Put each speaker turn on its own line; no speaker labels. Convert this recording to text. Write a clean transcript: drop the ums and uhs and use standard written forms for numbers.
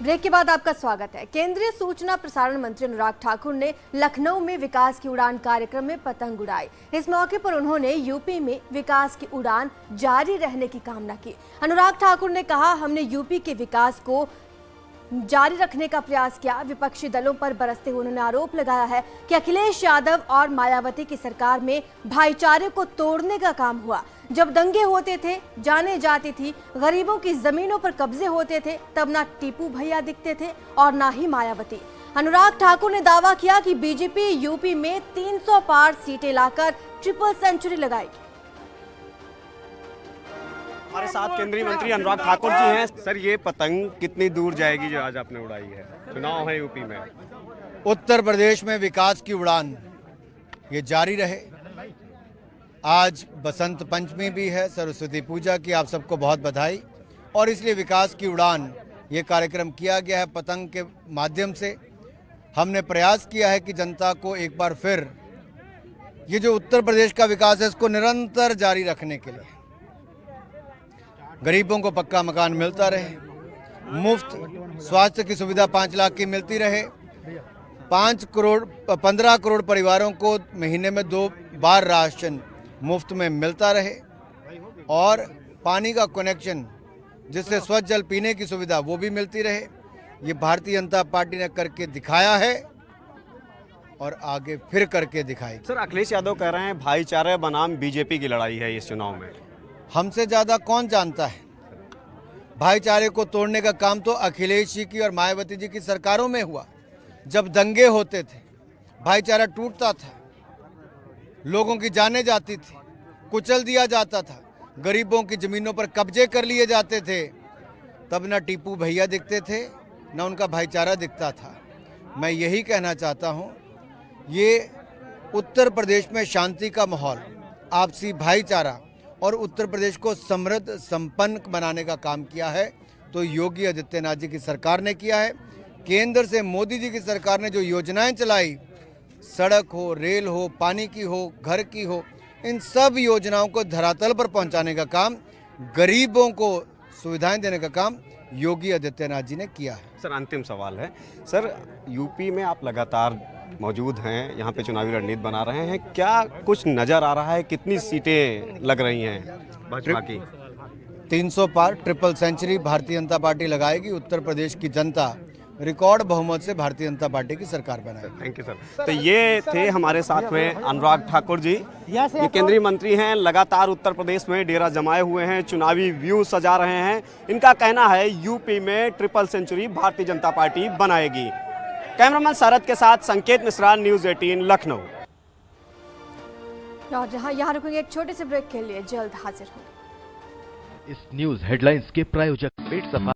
Break के बाद आपका स्वागत है। केंद्रीय सूचना प्रसारण मंत्री अनुराग ठाकुर ने लखनऊ में विकास की उड़ान कार्यक्रम में पतंग उड़ाई। इस मौके पर उन्होंने यूपी में विकास की उड़ान जारी रहने की कामना की। अनुराग ठाकुर ने कहा, हमने यूपी के विकास को जारी रखने का प्रयास किया। विपक्षी दलों पर बरसते हुए उन्होंने आरोप लगाया है कि अखिलेश यादव और मायावती की सरकार में भाईचारे को तोड़ने का काम हुआ। जब दंगे होते थे, जाने जाती थी, गरीबों की जमीनों पर कब्जे होते थे, तब ना टीपू भैया दिखते थे और ना ही मायावती। अनुराग ठाकुर ने दावा किया कि बीजेपी यूपी में 300 पार सीटें लाकर ट्रिपल सेंचुरी लगाएगी।
हमारे साथ केंद्रीय मंत्री अनुराग ठाकुर जी हैं। सर, ये पतंग कितनी दूर जाएगी जो आज आपने उड़ाई है? चुनाव है यूपी में।
उत्तर प्रदेश में विकास की उड़ान ये जारी रहे। आज बसंत पंचमी भी है, सरस्वती पूजा की आप सबको बहुत बधाई। और इसलिए विकास की उड़ान ये कार्यक्रम किया गया है। पतंग के माध्यम से हमने प्रयास किया है कि जनता को एक बार फिर ये जो उत्तर प्रदेश का विकास है इसको निरंतर जारी रखने के लिए गरीबों को पक्का मकान मिलता रहे, मुफ्त स्वास्थ्य की सुविधा 5 लाख की मिलती रहे, 15 करोड़ परिवारों को महीने में 2 बार राशन मुफ्त में मिलता रहे और पानी का कनेक्शन जिससे स्वच्छ जल पीने की सुविधा वो भी मिलती रहे। ये भारतीय जनता पार्टी ने करके दिखाया है और आगे फिर करके दिखाएगी।
सर, अखिलेश यादव कह रहे हैं भाईचारे बनाम बीजेपी की लड़ाई है इस चुनाव में।
हमसे ज़्यादा कौन जानता है? भाईचारे को तोड़ने का काम तो अखिलेश जी की और मायावती जी की सरकारों में हुआ। जब दंगे होते थे, भाईचारा टूटता था, लोगों की जानें जाती थी, कुचल दिया जाता था, गरीबों की ज़मीनों पर कब्जे कर लिए जाते थे, तब ना टीपू भैया दिखते थे, ना उनका भाईचारा दिखता था। मैं यही कहना चाहता हूँ, ये उत्तर प्रदेश में शांति का माहौल, आपसी भाईचारा और उत्तर प्रदेश को समृद्ध संपन्न बनाने का काम किया है तो योगी आदित्यनाथ जी की सरकार ने किया है। केंद्र से मोदी जी की सरकार ने जो योजनाएं चलाई, सड़क हो, रेल हो, पानी की हो, घर की हो, इन सब योजनाओं को धरातल पर पहुंचाने का काम, गरीबों को सुविधाएं देने का काम योगी आदित्यनाथ जी ने किया है।
सर, अंतिम सवाल है। सर, यूपी में आप लगातार मौजूद हैं, यहाँ पे चुनावी रणनीति बना रहे हैं, क्या कुछ नजर आ रहा है? कितनी सीटें लग रही हैं भाजपा की?
300 पार triple century Bharatiya Janata party लगाएगी। उत्तर प्रदेश की जनता रिकॉर्ड बहुमत से भारतीय जनता पार्टी की सरकार बनाएगी।
Thank you sir. तो ये थे हमारे साथ में अनुराग ठाकुर जी। ये केंद्रीय मंत्री हैं, लगातार उत्तर प्रदेश में डेरा जमाए हुए हैं, चुनावी व्यू सजा रहे हैं। इनका कहना है यूपी में triple century Bharatiya Janata party बनाएगी। कैमरामैन शरद के साथ संकेत मिश्रा, न्यूज़ 18 लखनऊ।
और जहां यहाँ रुकेंगे एक छोटे से ब्रेक के लिए, जल्द हाजिर होंगे।
इस न्यूज हेडलाइंस के प्रायोजक पेट सफा